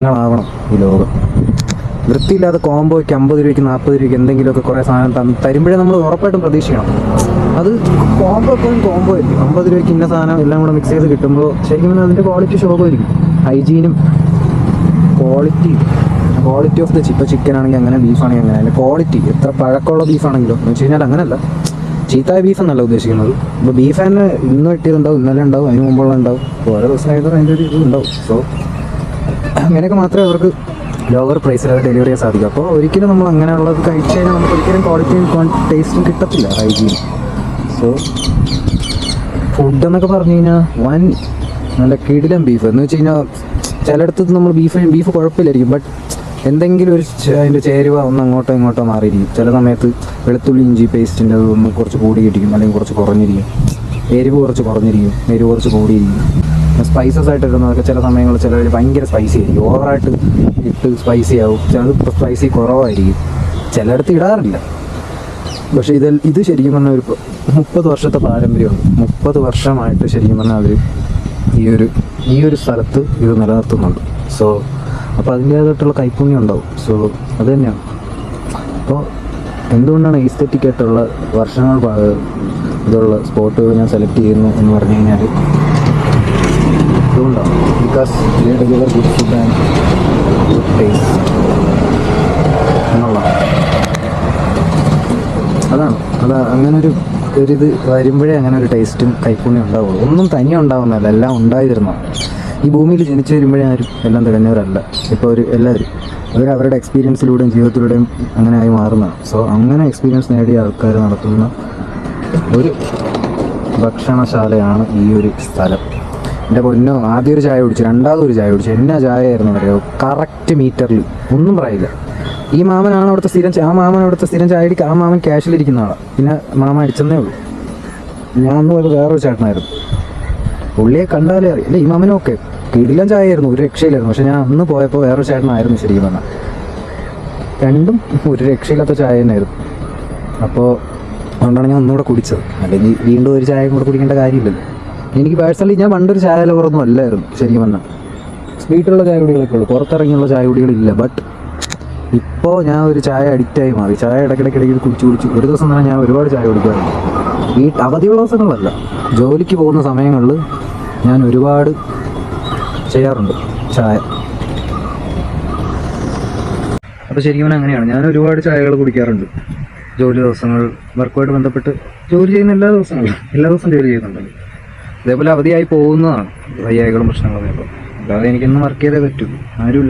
ആവണം ഈ ലോകം. വൃത്തിയില്ലാതെ കോംബോയ്ക്ക് 50 രൂപയ്ക്ക് 40 രൂപയ്ക്ക് എന്തെങ്കിലുമൊക്കെ കുറേ സാധനം തരുമ്പോഴേ നമ്മൾ ഉറപ്പായിട്ടും പ്രതീക്ഷിക്കണം. അത് കോംബോ എപ്പോഴും കോംബോ ആയിരിക്കും. 50 രൂപയ്ക്ക് ഇന്ന സാധനം എല്ലാം കൂടെ മിക്സ് ചെയ്ത് കിട്ടുമ്പോൾ ശരിക്കും പറഞ്ഞാൽ അതിൻ്റെ ക്വാളിറ്റി ശോഭമായിരിക്കും. ഹൈജീനും ക്വാളിറ്റി ഓഫ് ദ ഇപ്പോൾ ചിക്കൻ ആണെങ്കിൽ അങ്ങനെ, ബീഫാണെങ്കിൽ അങ്ങനെ. അതിൻ്റെ ക്വാളിറ്റി എത്ര പഴക്കമുള്ള ബീഫാണെങ്കിലും എന്ന് വെച്ച് കഴിഞ്ഞാൽ അങ്ങനെയല്ല, ചീത്തായ ബീഫ് എന്നല്ല ഉദ്ദേശിക്കുന്നത്. ഇപ്പോൾ ബീഫ് തന്നെ ഇന്ന് കിട്ടിയതുണ്ടാവും, ഇന്നലെ ഉണ്ടാവും, അതിന് മുമ്പുള്ള ഉണ്ടാവും, ഓരോ ദിവസം കഴിയുമ്പോൾ അതിൻ്റെ ഒരു ഇത് ഉണ്ടാവും. സോ അങ്ങനെയൊക്കെ മാത്രമേ അവർക്ക് ലോവർ പ്രൈസിൽ അത് ഡെലിവറി ചെയ്യാൻ സാധിക്കും. അപ്പോൾ ഒരിക്കലും നമ്മൾ അങ്ങനെയുള്ളത് കഴിച്ച് കഴിഞ്ഞാൽ നമുക്ക് ഒരിക്കലും ക്വാളിറ്റിയും ടേസ്റ്റും കിട്ടത്തില്ല, ഹൈജീൻ. സോ ഫുഡ് എന്നൊക്കെ പറഞ്ഞു കഴിഞ്ഞാൽ നല്ല കിടിലം ബീഫ് എന്ന് വെച്ച് കഴിഞ്ഞാൽ ചിലയിടത്ത് നമ്മൾ ബീഫ് കുഴപ്പമില്ലായിരിക്കും, ബട്ട് എന്തെങ്കിലും ഒരു അതിൻ്റെ ചേരുവ ഒന്ന് അങ്ങോട്ടോ ഇങ്ങോട്ടോ മാറിയിരിക്കും. ചില സമയത്ത് വെളുത്തുള്ളി ഇഞ്ചി പേസ്റ്റിൻ്റെ അത് ഒന്ന് കുറച്ച് കൂടിയിരിക്കും, അല്ലെങ്കിൽ കുറച്ച് കുറഞ്ഞിരിക്കും. എരിവ് കുറച്ച് കുറഞ്ഞിരിക്കും, എരിവ് കുറച്ച് കൂടിയിരിക്കും. സ്പൈസസ് ആയിട്ട് ഇടുന്നതൊക്കെ ചില സമയങ്ങളിൽ ചിലർ ഭയങ്കര സ്പൈസി ആയിരിക്കും, ഓവറായിട്ട് ഇട്ട് സ്പൈസി ആവും. ചിലത് സ്പൈസി കുറവായിരിക്കും, ചിലയിടത്ത് ഇടാറില്ല. പക്ഷേ ഇത് ശരിക്കും പറഞ്ഞാൽ ഒരു 30 വർഷത്തെ പാരമ്പര്യമാണ്. 30 വർഷമായിട്ട് ശരിക്കും പറഞ്ഞാൽ അവർ ഈ ഒരു സ്ഥലത്ത് ഇത് നിലനിർത്തുന്നുണ്ട്. സോ അപ്പോൾ അതിൻ്റേതായിട്ടുള്ള കൈപ്പുണ്യം ഉണ്ടാവും. സോ അത് തന്നെയാണ്. അപ്പോൾ എന്തുകൊണ്ടാണ് ഈസ്തെറ്റിക് ആയിട്ടുള്ള വർഷങ്ങൾ ഇതുള്ള സ്പോട്ടുകൾ ഞാൻ സെലക്ട് ചെയ്യുന്നു എന്ന് പറഞ്ഞു കഴിഞ്ഞാൽ അതുകൊണ്ടാണ്. Because deliver good food and good taste എന്നുള്ള അതാണ് അങ്ങനൊരു ഇത് വരുമ്പോഴേ അങ്ങനെ ഒരു ടേസ്റ്റും കൈപ്പുണ്യം ഉണ്ടാവുള്ളൂ. ഒന്നും തനിയെ ഉണ്ടാവുന്നതല്ല, എല്ലാം ഉണ്ടായിരുന്നതാണ്. ഈ ഭൂമിയിൽ ജനിച്ചു വരുമ്പോഴേ ആരും എല്ലാം തികഞ്ഞവരല്ല. ഇപ്പോൾ എല്ലാവരും അവരുടെ എക്സ്പീരിയൻസിലൂടെയും ജീവിതത്തിലൂടെയും അങ്ങനെ ആയി മാറുന്നതാണ്. സോ അങ്ങനെ എക്സ്പീരിയൻസ് നേടിയ ആൾക്കാർ നടത്തുന്ന ഒരു ഭക്ഷണശാലയാണ് ഈ ഒരു സ്ഥലം. എൻ്റെ പൊന്നോ, ആദ്യം ഒരു ചായ കുടിച്ചു, രണ്ടാമതൊരു ചായ കുടിച്ചു. എന്നാ ചായ ആയിരുന്നു അറിയോ, കറക്റ്റ് മീറ്ററിൽ, ഒന്നും പറയില്ല. ഈ മാമനാണ് അവിടുത്തെ സ്ഥിരം ചായ അടിക്കുക. ആ മാമൻ ക്യാഷിലിരിക്കുന്ന ആളാണ്. പിന്നെ മാമ അടിച്ചെന്നേ ഉള്ളൂ. ഞാൻ അന്ന് പോയപ്പോൾ വേറൊരു ചേട്ടനായിരുന്നു, പുള്ളിയെ കണ്ടാലേ അറിയില്ല. ഈ മാമനും ഒക്കെ കിടിലൻ ചായ ആയിരുന്നു, ഒരു രക്ഷയിലായിരുന്നു. പക്ഷെ ഞാൻ അന്ന് പോയപ്പോൾ വേറൊരു ചേട്ടനായിരുന്നു ശരിക്കും പറഞ്ഞാൽ. രണ്ടും ഒരു രക്ഷയില്ലാത്ത ചായ തന്നെയായിരുന്നു. അപ്പോൾ അതുകൊണ്ടാണ് ഞാൻ ഒന്നുകൂടെ കുടിച്ചത്. അല്ലെങ്കിൽ വീണ്ടും ഒരു ചായ കൂടെ കുടിക്കേണ്ട കാര്യമില്ലല്ലോ. എനിക്ക് പേഴ്സണലി ഞാൻ പണ്ടൊരു ചായ ലവറൊന്നും അല്ലായിരുന്നു ശരിക്കും പറഞ്ഞാൽ. സ്പീഡുള്ള ചായ കുടികളൊക്കെ ഉള്ളൂ, പുറത്തിറങ്ങിയുള്ള ചായ കുടികളില്ല. ബട്ട് ഇപ്പോൾ ഞാൻ ഒരു ചായ അഡിക്റ്റായി മാറി. ചായ ഇടയ്ക്കിടയ്ക്ക് കുടിച്ച് ഒരു ദിവസം തന്നെ ഞാൻ ഒരുപാട് ചായ കുടിക്കാറുണ്ട്. അവധിയുള്ള ദിവസങ്ങളല്ല, ജോലിക്ക് പോകുന്ന സമയങ്ങളിൽ ഞാൻ ഒരുപാട് ചെയ്യാറുണ്ട് ചായ. അപ്പോൾ ശരിക്കും അങ്ങനെയാണ്, ഞാൻ ഒരുപാട് ചായകൾ കുടിക്കാറുണ്ട് ജോലി ദിവസങ്ങൾ. വർക്കുമായിട്ട് ബന്ധപ്പെട്ട് ജോലി ചെയ്യുന്ന എല്ലാ ദിവസവും ജോലി ചെയ്യുന്നുണ്ടല്ലോ. അതേപോലെ അവധിയായി പോകുന്നതാണ് വയ്യായികളും പ്രശ്നങ്ങളും. അപ്പോൾ അല്ലാതെ എനിക്കൊന്നും വർക്ക് ചെയ്തേ പറ്റൂ, ആരുമില്ല.